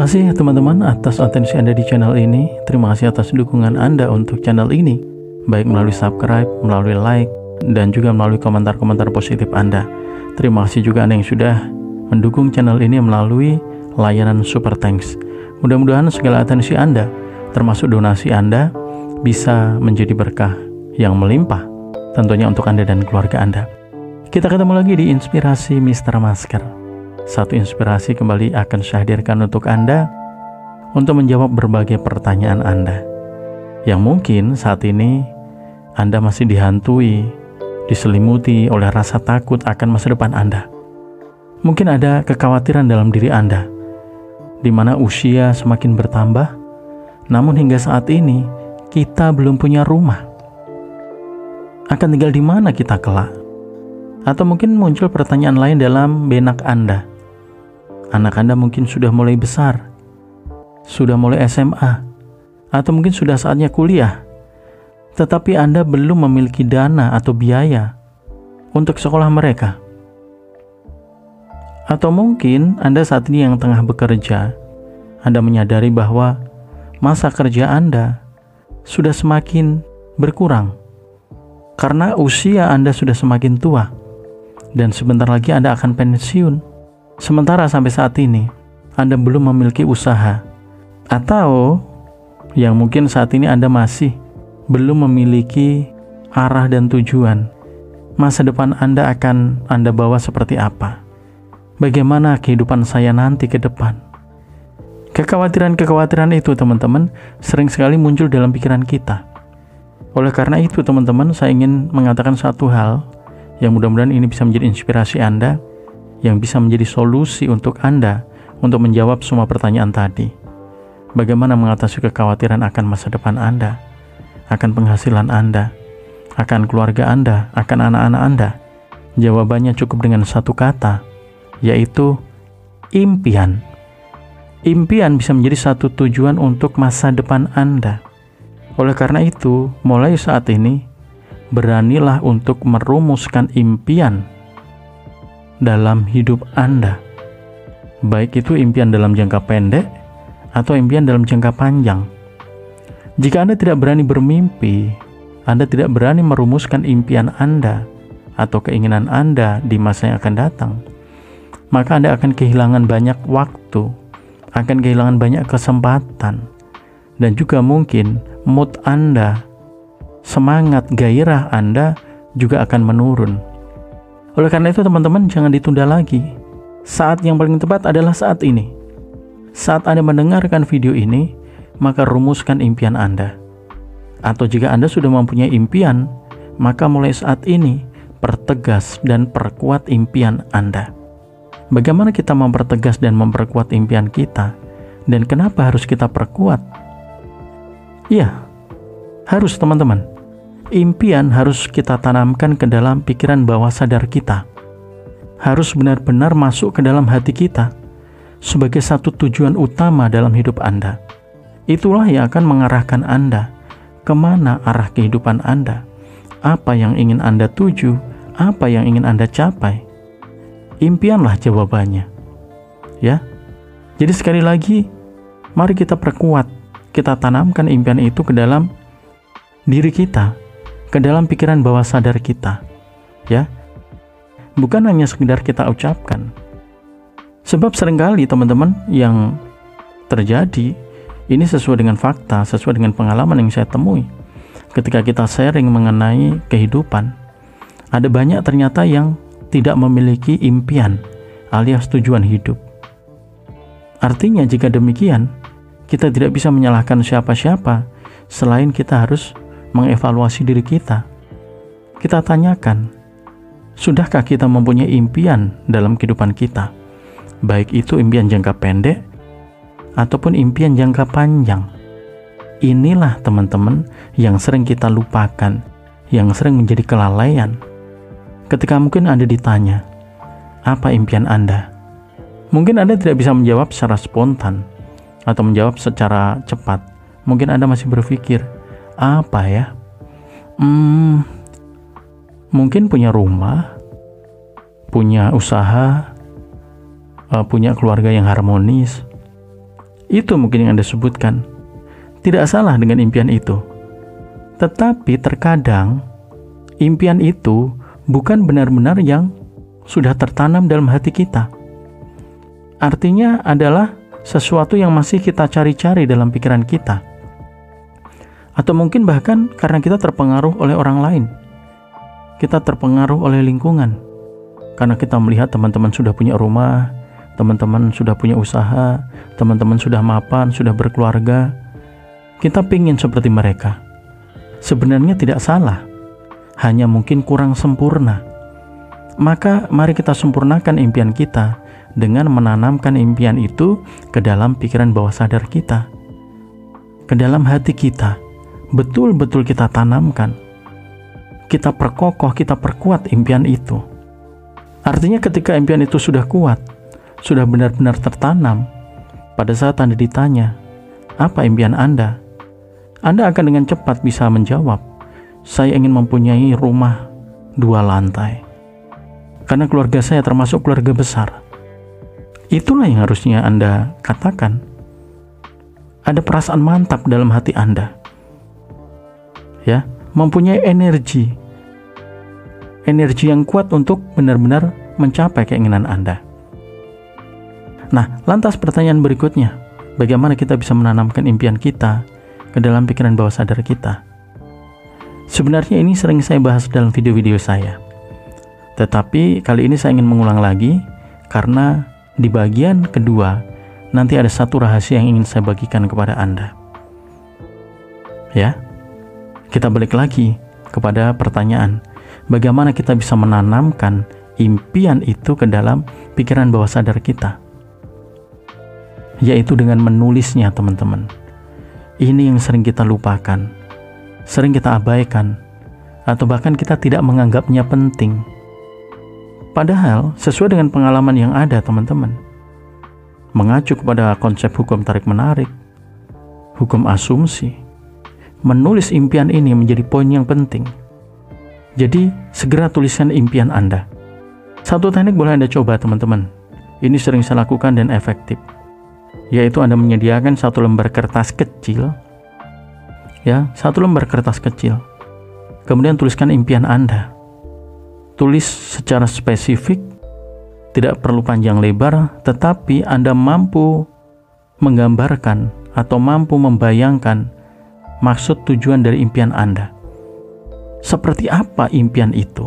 Terima kasih teman-teman atas atensi Anda di channel ini. Terima kasih atas dukungan Anda untuk channel ini, baik melalui subscribe, melalui like, dan juga melalui komentar-komentar positif Anda. Terima kasih juga Anda yang sudah mendukung channel ini melalui layanan Super Thanks. Mudah-mudahan segala atensi Anda, termasuk donasi Anda, bisa menjadi berkah yang melimpah, tentunya untuk Anda dan keluarga Anda. Kita ketemu lagi di Inspirasi Mr. Masker. Satu inspirasi kembali akan saya hadirkan untuk Anda untuk menjawab berbagai pertanyaan Anda yang mungkin saat ini Anda masih dihantui, diselimuti oleh rasa takut akan masa depan Anda. Mungkin ada kekhawatiran dalam diri Anda, di mana usia semakin bertambah, namun hingga saat ini kita belum punya rumah. Akan tinggal di mana kita kelak? Atau mungkin muncul pertanyaan lain dalam benak Anda. Anak Anda mungkin sudah mulai besar, sudah mulai SMA, atau mungkin sudah saatnya kuliah, tetapi Anda belum memiliki dana atau biaya untuk sekolah mereka. Atau mungkin Anda saat ini yang tengah bekerja, Anda menyadari bahwa masa kerja Anda sudah semakin berkurang karena usia Anda sudah semakin tua dan sebentar lagi Anda akan pensiun. Sementara sampai saat ini Anda belum memiliki usaha, atau yang mungkin saat ini Anda masih belum memiliki arah dan tujuan. Masa depan Anda akan Anda bawa seperti apa? Bagaimana kehidupan saya nanti ke depan? Kekhawatiran-kekhawatiran itu teman-teman sering sekali muncul dalam pikiran kita. Oleh karena itu teman-teman, saya ingin mengatakan satu hal yang mudah-mudahan ini bisa menjadi inspirasi Anda, yang bisa menjadi solusi untuk Anda untuk menjawab semua pertanyaan tadi. Bagaimana mengatasi kekhawatiran akan masa depan Anda, akan penghasilan Anda, akan keluarga Anda, akan anak-anak Anda? Jawabannya cukup dengan satu kata, yaitu impian. Impian bisa menjadi satu tujuan untuk masa depan Anda. Oleh karena itu, mulai saat ini, beranilah untuk merumuskan impian dalam hidup Anda. Baik itu impian dalam jangka pendek atau impian dalam jangka panjang. Jika Anda tidak berani bermimpi, Anda tidak berani merumuskan impian Anda atau keinginan Anda di masa yang akan datang, maka Anda akan kehilangan banyak waktu, akan kehilangan banyak kesempatan, dan juga mungkin mood Anda, semangat, gairah Anda juga akan menurun. Oleh karena itu teman-teman, jangan ditunda lagi. Saat yang paling tepat adalah saat ini. Saat Anda mendengarkan video ini, maka rumuskan impian Anda. Atau jika Anda sudah mempunyai impian, maka mulai saat ini pertegas dan perkuat impian Anda. Bagaimana kita mempertegas dan memperkuat impian kita? Dan kenapa harus kita perkuat? Iya, harus teman-teman. Impian harus kita tanamkan ke dalam pikiran bawah sadar kita. Harus benar-benar masuk ke dalam hati kita sebagai satu tujuan utama dalam hidup Anda. Itulah yang akan mengarahkan Anda kemana arah kehidupan Anda, apa yang ingin Anda tuju, apa yang ingin Anda capai. Impianlah jawabannya. Ya. Jadi sekali lagi, mari kita perkuat, kita tanamkan impian itu ke dalam diri kita, ke dalam pikiran bawah sadar kita, ya. Bukan hanya sekedar kita ucapkan. Sebab seringkali teman-teman yang terjadi, ini sesuai dengan fakta, sesuai dengan pengalaman yang saya temui. Ketika kita sharing mengenai kehidupan, ada banyak ternyata yang tidak memiliki impian alias tujuan hidup. Artinya jika demikian, kita tidak bisa menyalahkan siapa-siapa selain kita harus mengevaluasi diri kita. Kita tanyakan, sudahkah kita mempunyai impian dalam kehidupan kita? Baik itu impian jangka pendek ataupun impian jangka panjang. Inilah teman-teman yang sering kita lupakan, yang sering menjadi kelalaian. Ketika mungkin Anda ditanya, apa impian Anda? Mungkin Anda tidak bisa menjawab secara spontan atau menjawab secara cepat. Mungkin Anda masih berpikir, apa ya? Mungkin punya rumah, punya usaha, punya keluarga yang harmonis, Itu mungkin yang Anda sebutkan. Tidak salah dengan impian itu. Tetapi terkadang impian itu bukan benar-benar yang sudah tertanam dalam hati kita. Artinya adalah sesuatu yang masih kita cari-cari dalam pikiran kita. Atau mungkin bahkan karena kita terpengaruh oleh orang lain. Kita terpengaruh oleh lingkungan. Karena kita melihat teman-teman sudah punya rumah, teman-teman sudah punya usaha, teman-teman sudah mapan, sudah berkeluarga. Kita pingin seperti mereka. Sebenarnya tidak salah, hanya mungkin kurang sempurna. Maka mari kita sempurnakan impian kita dengan menanamkan impian itu ke dalam pikiran bawah sadar kita, ke dalam hati kita. Betul-betul kita tanamkan, kita perkokoh, kita perkuat impian itu. Artinya ketika impian itu sudah kuat, sudah benar-benar tertanam, pada saat Anda ditanya, apa impian Anda? Anda akan dengan cepat bisa menjawab, saya ingin mempunyai rumah 2 lantai. Karena keluarga saya termasuk keluarga besar. Itulah yang harusnya Anda katakan. Ada perasaan mantap dalam hati Anda. Ya, mempunyai energi yang kuat untuk benar-benar mencapai keinginan Anda. Nah, lantas pertanyaan berikutnya, bagaimana kita bisa menanamkan impian kita ke dalam pikiran bawah sadar kita? Sebenarnya ini sering saya bahas dalam video-video saya. Tetapi kali ini saya ingin mengulang lagi, karena di bagian kedua nanti ada satu rahasia yang ingin saya bagikan kepada Anda. Ya, kita balik lagi kepada pertanyaan, bagaimana kita bisa menanamkan impian itu ke dalam pikiran bawah sadar kita? Yaitu dengan menulisnya, teman-teman. Ini yang sering kita lupakan, sering kita abaikan, atau bahkan kita tidak menganggapnya penting. Padahal sesuai dengan pengalaman yang ada, teman-teman, mengacu kepada konsep hukum tarik-menarik, hukum asumsi, menulis impian ini menjadi poin yang penting. Jadi segera tuliskan impian Anda. Satu teknik boleh Anda coba, teman-teman. Ini sering saya lakukan dan efektif, yaitu Anda menyediakan 1 lembar kertas kecil, ya, 1 lembar kertas kecil. Kemudian tuliskan impian Anda. Tulis secara spesifik, tidak perlu panjang lebar, tetapi Anda mampu menggambarkan atau mampu membayangkan maksud tujuan dari impian Anda. Seperti apa impian itu?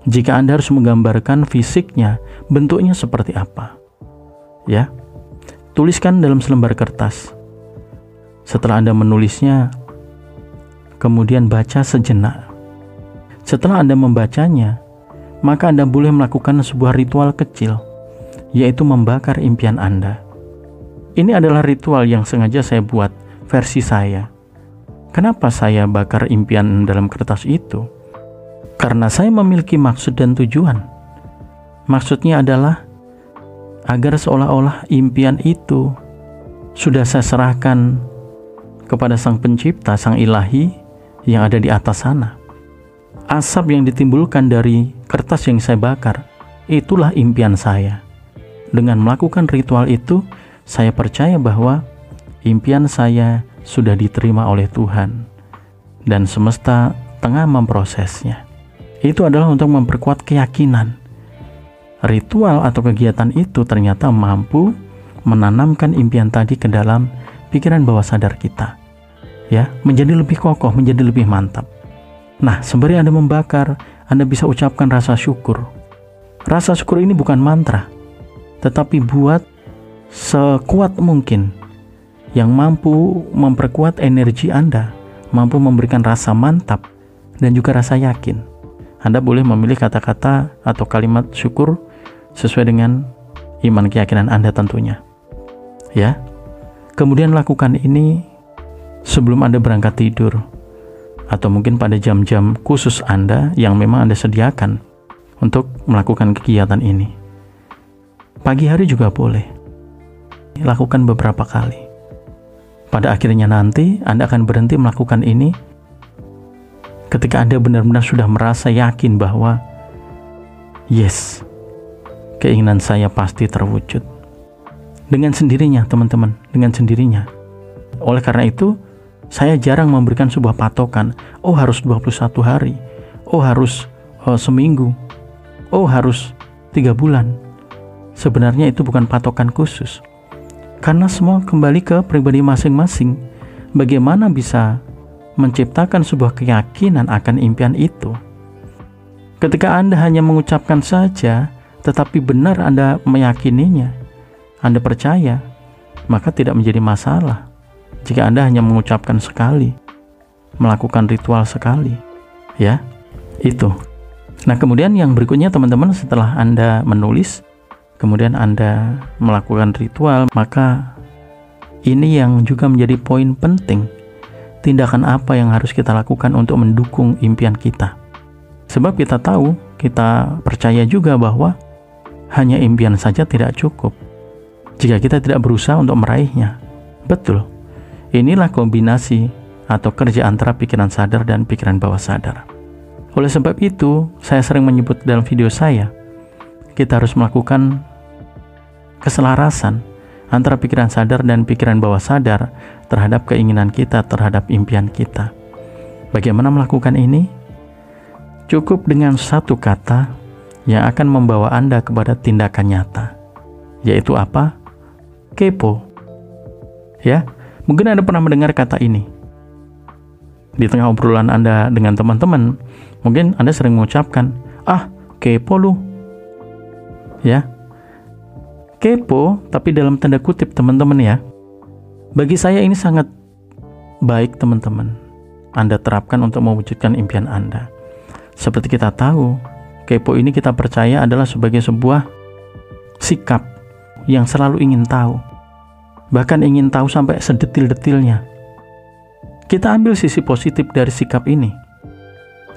Jika Anda harus menggambarkan fisiknya, bentuknya seperti apa? Ya, tuliskan dalam selembar kertas. Setelah Anda menulisnya, kemudian baca sejenak. Setelah Anda membacanya, maka Anda boleh melakukan sebuah ritual kecil, yaitu membakar impian Anda. Ini adalah ritual yang sengaja saya buat, versi saya. Kenapa saya bakar impian dalam kertas itu? Karena saya memiliki maksud dan tujuan. Maksudnya adalah agar seolah-olah impian itu sudah saya serahkan kepada Sang Pencipta, Sang Ilahi yang ada di atas sana. Asap yang ditimbulkan dari kertas yang saya bakar, itulah impian saya. Dengan melakukan ritual itu, saya percaya bahwa impian saya sudah diterima oleh Tuhan, dan semesta tengah memprosesnya. Itu adalah untuk memperkuat keyakinan. Ritual atau kegiatan itu ternyata mampu menanamkan impian tadi ke dalam pikiran bawah sadar kita, ya, menjadi lebih kokoh, menjadi lebih mantap. Nah, sembari Anda membakar, Anda bisa ucapkan rasa syukur. Rasa syukur ini bukan mantra, tetapi buat sekuat mungkin, yang mampu memperkuat energi Anda, mampu memberikan rasa mantap dan juga rasa yakin. Anda boleh memilih kata-kata atau kalimat syukur sesuai dengan iman keyakinan Anda tentunya. Ya. Kemudian lakukan ini sebelum Anda berangkat tidur, atau mungkin pada jam-jam khusus Anda yang memang Anda sediakan untuk melakukan kegiatan ini. Pagi hari juga boleh. Lakukan beberapa kali. Pada akhirnya nanti Anda akan berhenti melakukan ini ketika Anda benar-benar sudah merasa yakin bahwa yes, keinginan saya pasti terwujud. dengan sendirinya teman-teman, dengan sendirinya. Oleh karena itu, saya jarang memberikan sebuah patokan, oh harus 21 hari, oh harus seminggu, oh harus 3 bulan. Sebenarnya itu bukan patokan khusus. Karena semua kembali ke pribadi masing-masing. Bagaimana bisa menciptakan sebuah keyakinan akan impian itu? Ketika Anda hanya mengucapkan saja, tetapi benar Anda meyakininya, Anda percaya, maka tidak menjadi masalah. Jika Anda hanya mengucapkan sekali, melakukan ritual sekali, ya, itu. Nah, kemudian yang berikutnya teman-teman, setelah Anda menulis, kemudian Anda melakukan ritual, maka ini yang juga menjadi poin penting. Tindakan apa yang harus kita lakukan untuk mendukung impian kita? Sebab kita tahu, kita percaya juga bahwa hanya impian saja tidak cukup jika kita tidak berusaha untuk meraihnya. Betul. Inilah kombinasi atau kerja antara pikiran sadar dan pikiran bawah sadar. Oleh sebab itu, saya sering menyebut dalam video saya, kita harus melakukan keselarasan antara pikiran sadar dan pikiran bawah sadar terhadap keinginan kita, terhadap impian kita. Bagaimana melakukan ini? Cukup dengan satu kata yang akan membawa Anda kepada tindakan nyata, yaitu apa? Kepo. Ya, mungkin Anda pernah mendengar kata ini di tengah obrolan Anda dengan teman-teman. Mungkin Anda sering mengucapkan, ah, kepo lu. Ya, kepo, tapi dalam tanda kutip teman-teman ya. Bagi saya ini sangat baik teman-teman Anda terapkan untuk mewujudkan impian Anda. Seperti kita tahu, kepo ini kita percaya adalah sebagai sebuah sikap yang selalu ingin tahu. Bahkan ingin tahu sampai sedetil-detilnya. Kita ambil sisi positif dari sikap ini.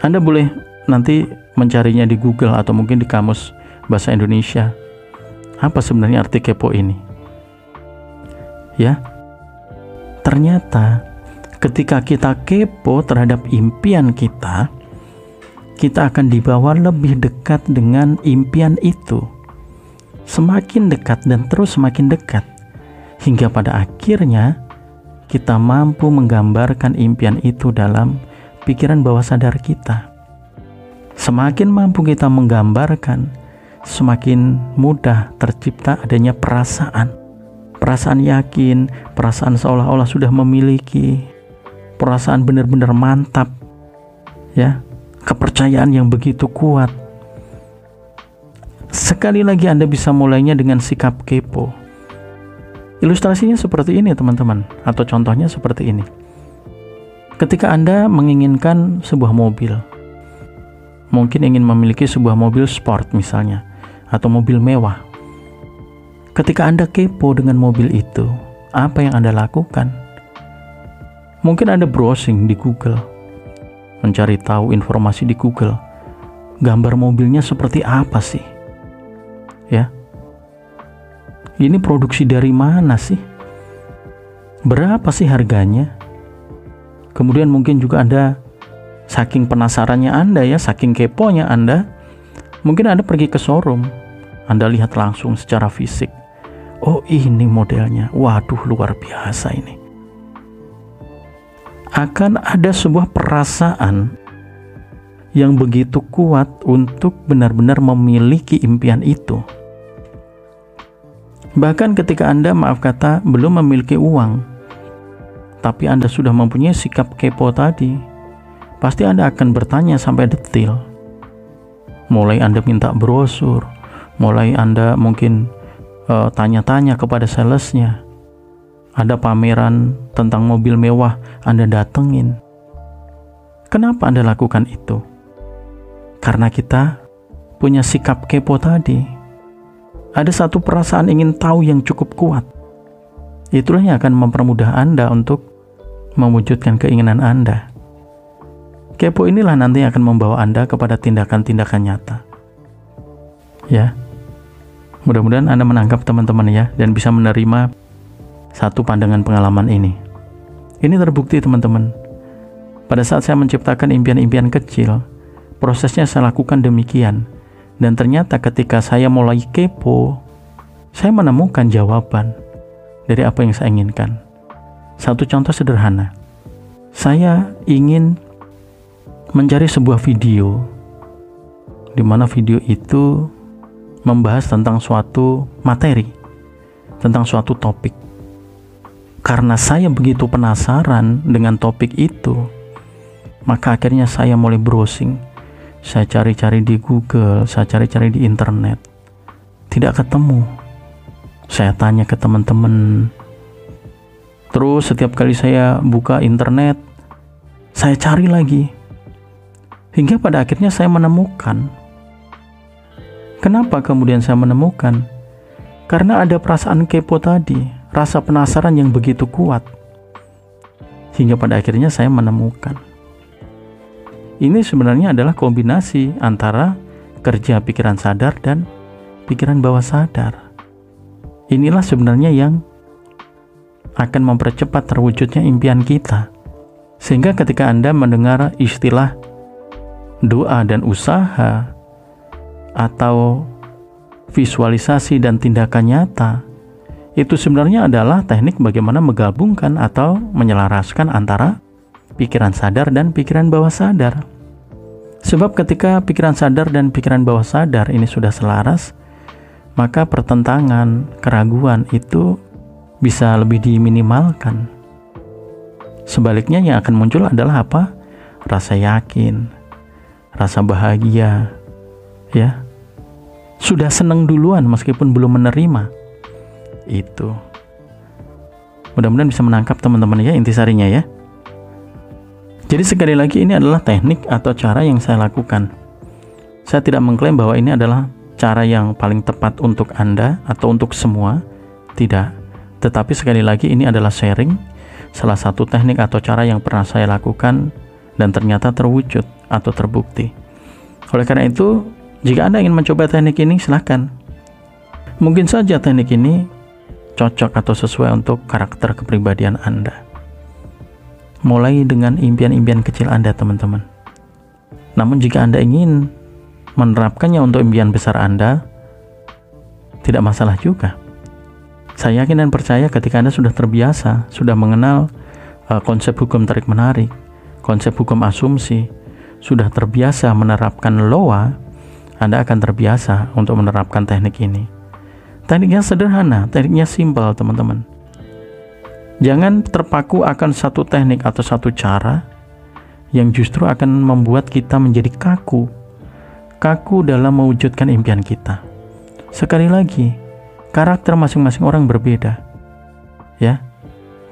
Anda boleh nanti mencarinya di Google atau mungkin di Kamus Bahasa Indonesia. Apa sebenarnya arti kepo ini? Ya, ternyata ketika kita kepo terhadap impian kita akan dibawa lebih dekat dengan impian itu. Semakin dekat dan terus semakin dekat. Hingga pada akhirnya kita mampu menggambarkan impian itu dalam pikiran bawah sadar kita. Semakin mampu kita menggambarkan, semakin mudah tercipta adanya perasaan yakin, perasaan seolah-olah sudah memiliki, perasaan benar-benar mantap, ya, kepercayaan yang begitu kuat. Sekali lagi Anda bisa mulainya dengan sikap kepo. Ilustrasinya seperti ini teman-teman, atau contohnya seperti ini. Ketika Anda menginginkan sebuah mobil, mungkin ingin memiliki sebuah mobil sport misalnya, atau mobil mewah. Ketika Anda kepo dengan mobil itu, apa yang Anda lakukan? Mungkin Anda browsing di Google, mencari tahu informasi di Google, gambar mobilnya seperti apa sih? Ya, ini produksi dari mana sih? Berapa sih harganya? Kemudian mungkin juga Anda, saking penasarannya Anda ya, saking keponya Anda, mungkin Anda pergi ke showroom, Anda lihat langsung secara fisik. Oh, ini modelnya, waduh luar biasa ini. Akan ada sebuah perasaan yang begitu kuat untuk benar-benar memiliki impian itu. Bahkan ketika Anda, maaf kata, belum memiliki uang, tapi Anda sudah mempunyai sikap kepo tadi, pasti Anda akan bertanya sampai detil. Mulai Anda minta brosur, mulai Anda mungkin tanya-tanya kepada salesnya. Ada pameran tentang mobil mewah, Anda datengin. Kenapa Anda lakukan itu? Karena kita punya sikap kepo tadi. Ada satu perasaan ingin tahu yang cukup kuat. Itulah yang akan mempermudah Anda untuk mewujudkan keinginan Anda. Kepo inilah nanti yang akan membawa Anda kepada tindakan-tindakan nyata. Ya, mudah-mudahan Anda menangkap teman-teman ya, dan bisa menerima satu pandangan pengalaman ini. Ini terbukti teman-teman. Pada saat saya menciptakan impian-impian kecil, prosesnya saya lakukan demikian. Dan ternyata ketika saya mulai kepo, saya menemukan jawaban dari apa yang saya inginkan. Satu contoh sederhana, saya ingin mencari sebuah video di mana video itu membahas tentang suatu materi, tentang suatu topik. Karena saya begitu penasaran dengan topik itu, maka akhirnya saya mulai browsing. Saya cari-cari di Google, saya cari-cari di internet. Tidak ketemu. Saya tanya ke teman-teman. Terus setiap kali saya buka internet, saya cari lagi. Hingga pada akhirnya saya menemukan. Kenapa kemudian saya menemukan? Karena ada perasaan kepo tadi, rasa penasaran yang begitu kuat. Hingga pada akhirnya saya menemukan. Ini sebenarnya adalah kombinasi antara kerja pikiran sadar dan pikiran bawah sadar. Inilah sebenarnya yang akan mempercepat terwujudnya impian kita. Sehingga ketika Anda mendengar istilah doa dan usaha, atau visualisasi dan tindakan nyata, itu sebenarnya adalah teknik bagaimana menggabungkan atau menyelaraskan antara pikiran sadar dan pikiran bawah sadar. Sebab ketika pikiran sadar dan pikiran bawah sadar ini sudah selaras, maka pertentangan, keraguan itu bisa lebih diminimalkan. Sebaliknya yang akan muncul adalah apa? Rasa yakin, rasa bahagia, ya, sudah senang duluan meskipun belum menerima. Itu mudah-mudahan bisa menangkap teman-teman ya intisarinya ya. Jadi sekali lagi ini adalah teknik atau cara yang saya lakukan. Saya tidak mengklaim bahwa ini adalah cara yang paling tepat untuk Anda atau untuk semua, tidak. Tetapi sekali lagi ini adalah sharing salah satu teknik atau cara yang pernah saya lakukan dan ternyata terwujud atau terbukti. Oleh karena itu, jika Anda ingin mencoba teknik ini, silahkan. Mungkin saja teknik ini cocok atau sesuai untuk karakter kepribadian Anda. Mulai dengan impian-impian kecil Anda, teman-teman. Namun jika Anda ingin menerapkannya untuk impian besar Anda, tidak masalah juga. Saya yakin dan percaya ketika Anda sudah terbiasa, sudah mengenal konsep hukum tarik-menarik, konsep hukum asumsi, sudah terbiasa menerapkan LOA, Anda akan terbiasa untuk menerapkan teknik ini. Tekniknya sederhana, tekniknya simpel, teman-teman. Jangan terpaku akan satu teknik atau satu cara yang justru akan membuat kita menjadi kaku dalam mewujudkan impian kita. Sekali lagi, karakter masing-masing orang berbeda. Ya,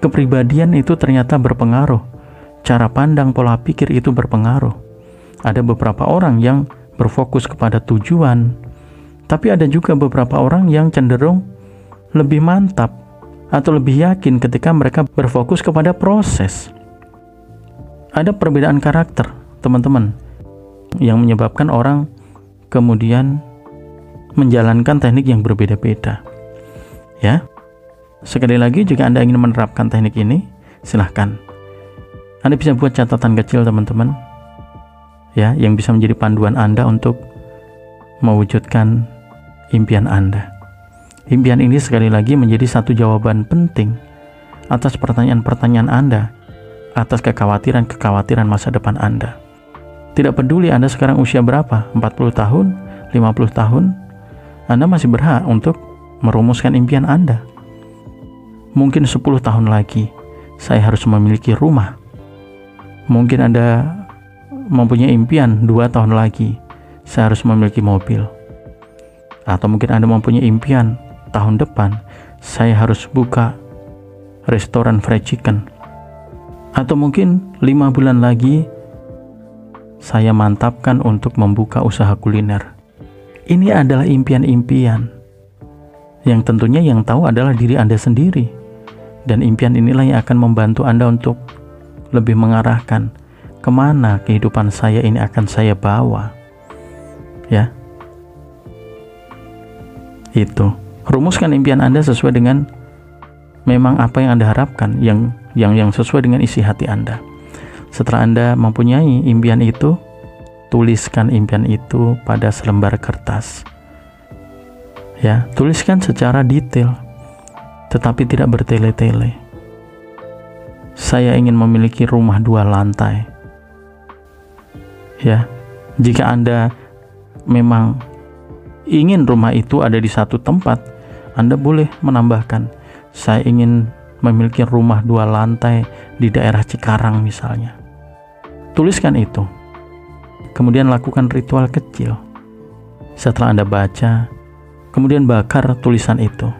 kepribadian itu ternyata berpengaruh. Cara pandang, pola pikir itu berpengaruh. Ada beberapa orang yang berfokus kepada tujuan, tapi ada juga beberapa orang yang cenderung lebih mantap atau lebih yakin ketika mereka berfokus kepada proses. Ada perbedaan karakter, teman-teman, yang menyebabkan orang kemudian menjalankan teknik yang berbeda-beda. Ya, sekali lagi, jika Anda ingin menerapkan teknik ini, silahkan. Anda bisa buat catatan kecil, teman-teman, ya, yang bisa menjadi panduan Anda untuk mewujudkan impian Anda. Impian ini sekali lagi menjadi satu jawaban penting atas pertanyaan-pertanyaan Anda, atas kekhawatiran-kekhawatiran masa depan Anda. Tidak peduli Anda sekarang usia berapa, 40 tahun, 50 tahun, Anda masih berhak untuk merumuskan impian Anda. Mungkin 10 tahun lagi, saya harus memiliki rumah. Mungkin Anda mempunyai impian 2 tahun lagi, saya harus memiliki mobil. Atau mungkin Anda mempunyai impian tahun depan, saya harus buka restoran fried chicken. Atau mungkin 5 bulan lagi, saya mantapkan untuk membuka usaha kuliner. Ini adalah impian-impian yang tentunya yang tahu adalah diri Anda sendiri. Dan impian inilah yang akan membantu Anda untuk lebih mengarahkan kemana kehidupan saya ini akan saya bawa. Ya, itu. Rumuskan impian Anda sesuai dengan memang apa yang Anda harapkan, yang sesuai dengan isi hati Anda. Setelah Anda mempunyai impian itu, tuliskan impian itu pada selembar kertas. Ya, tuliskan secara detail, tetapi tidak bertele-tele. Saya ingin memiliki rumah 2 lantai. Ya, jika Anda memang ingin rumah itu ada di satu tempat, Anda boleh menambahkan, saya ingin memiliki rumah 2 lantai di daerah Cikarang misalnya. Tuliskan itu. Kemudian lakukan ritual kecil. Setelah Anda baca, kemudian bakar tulisan itu.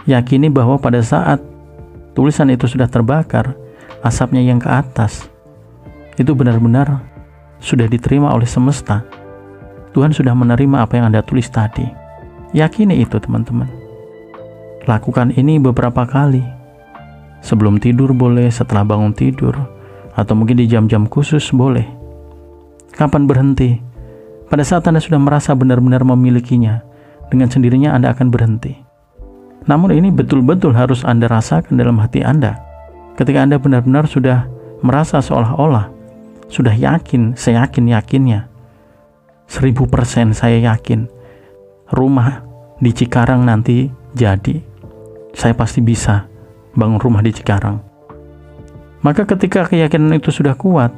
Yakini bahwa pada saat tulisan itu sudah terbakar, asapnya yang ke atas, itu benar-benar sudah diterima oleh semesta. Tuhan sudah menerima apa yang Anda tulis tadi. Yakini itu, teman-teman. Lakukan ini beberapa kali. Sebelum tidur boleh, setelah bangun tidur, atau mungkin di jam-jam khusus boleh. Kapan berhenti? Pada saat Anda sudah merasa benar-benar memilikinya, dengan sendirinya Anda akan berhenti. Namun ini betul-betul harus Anda rasakan dalam hati Anda. Ketika Anda benar-benar sudah merasa seolah-olah, sudah yakin, saya yakin-yakinnya, 1000% saya yakin rumah di Cikarang nanti jadi. Saya pasti bisa bangun rumah di Cikarang. Maka ketika keyakinan itu sudah kuat,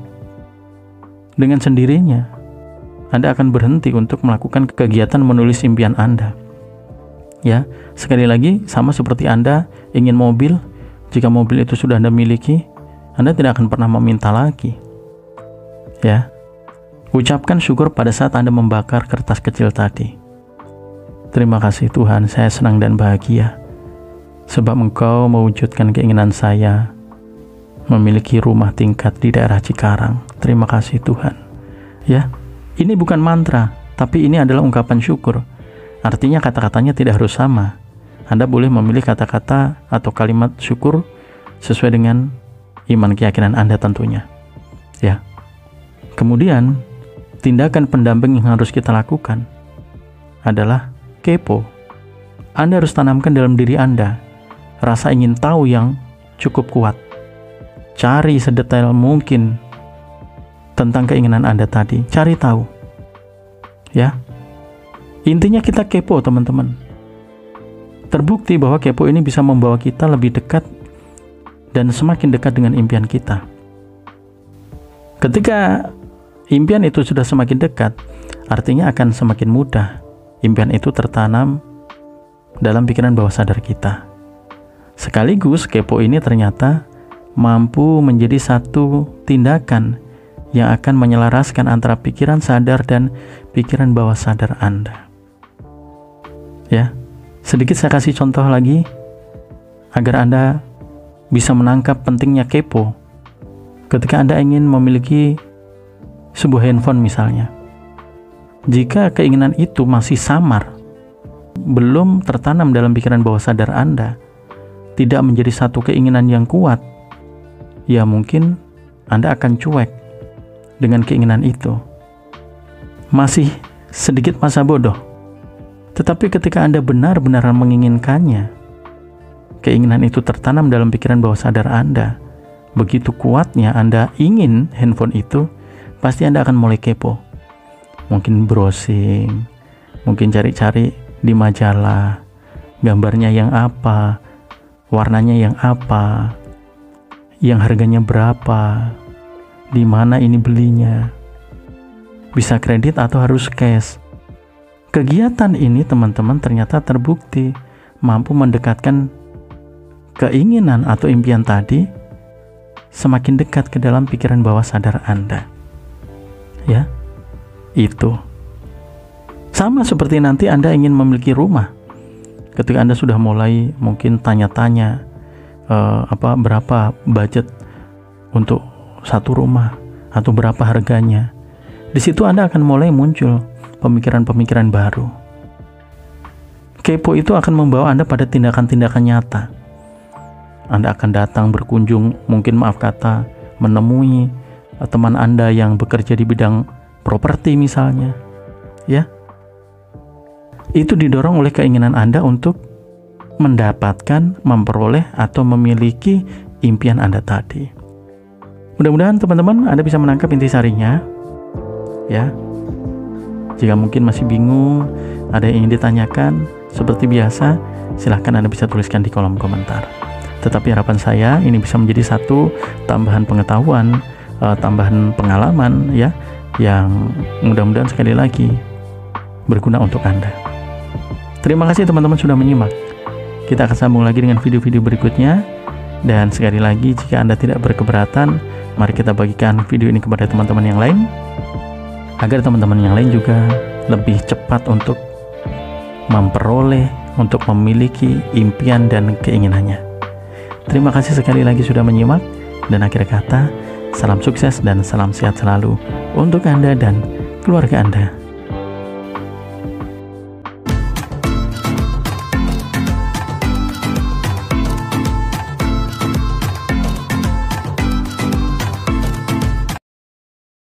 dengan sendirinya Anda akan berhenti untuk melakukan kegiatan menulis impian Anda. Ya, sekali lagi sama seperti Anda ingin mobil, jika mobil itu sudah Anda miliki, Anda tidak akan pernah meminta lagi. Ya. Ucapkan syukur pada saat Anda membakar kertas kecil tadi. Terima kasih Tuhan, saya senang dan bahagia, sebab Engkau mewujudkan keinginan saya memiliki rumah tingkat di daerah Cikarang. Terima kasih Tuhan. Ya, ini bukan mantra, tapi ini adalah ungkapan syukur. Artinya kata-katanya tidak harus sama. Anda boleh memilih kata-kata atau kalimat syukur sesuai dengan iman keyakinan Anda tentunya. Ya. Kemudian tindakan pendamping yang harus kita lakukan adalah kepo. Anda harus tanamkan dalam diri Anda rasa ingin tahu yang cukup kuat. Cari sedetail mungkin tentang keinginan Anda tadi. Cari tahu. Ya. Intinya kita kepo, teman-teman. Terbukti bahwa kepo ini bisa membawa kita lebih dekat dan semakin dekat dengan impian kita. Ketika impian itu sudah semakin dekat, artinya akan semakin mudah impian itu tertanam dalam pikiran bawah sadar kita. Sekaligus kepo ini ternyata mampu menjadi satu tindakan yang akan menyelaraskan antara pikiran sadar dan pikiran bawah sadar Anda. Ya, sedikit saya kasih contoh lagi agar Anda bisa menangkap pentingnya kepo. Ketika Anda ingin memiliki sebuah handphone misalnya, jika keinginan itu masih samar, belum tertanam dalam pikiran bawah sadar Anda, tidak menjadi satu keinginan yang kuat, ya mungkin Anda akan cuek dengan keinginan itu. Masih sedikit masa bodoh. Tetapi ketika Anda benar-benar menginginkannya, keinginan itu tertanam dalam pikiran bawah sadar Anda, begitu kuatnya Anda ingin handphone itu, pasti Anda akan mulai kepo. Mungkin browsing, mungkin cari-cari di majalah, gambarnya yang apa, warnanya yang apa, yang harganya berapa, di mana ini belinya, bisa kredit atau harus cash. Kegiatan ini, teman-teman, ternyata terbukti mampu mendekatkan keinginan atau impian tadi semakin dekat ke dalam pikiran bawah sadar Anda. Ya, itu sama seperti nanti Anda ingin memiliki rumah. Ketika Anda sudah mulai mungkin tanya-tanya berapa budget untuk satu rumah atau berapa harganya, di situ Anda akan mulai muncul pemikiran-pemikiran baru. Kepo itu akan membawa Anda pada tindakan-tindakan nyata. Anda akan datang berkunjung, mungkin menemui teman Anda yang bekerja di bidang properti misalnya. Ya. Itu didorong oleh keinginan Anda untuk mendapatkan, memperoleh atau memiliki impian Anda tadi. Mudah-mudahan teman-teman Anda bisa menangkap intisarinya. Ya. Jika mungkin masih bingung ada yang ingin ditanyakan, seperti biasa, silahkan Anda bisa tuliskan di kolom komentar. Tetapi harapan saya ini bisa menjadi satu tambahan pengetahuan, tambahan pengalaman ya, yang mudah-mudahan sekali lagi berguna untuk Anda. Terima kasih teman-teman sudah menyimak. Kita akan sambung lagi dengan video-video berikutnya. Dan sekali lagi, jika Anda tidak berkeberatan, mari kita bagikan video ini kepada teman-teman yang lain, agar teman-teman yang lain juga lebih cepat untuk memperoleh, untuk memiliki impian dan keinginannya. Terima kasih sekali lagi sudah menyimak, dan akhir kata, salam sukses dan salam sehat selalu untuk Anda dan keluarga Anda.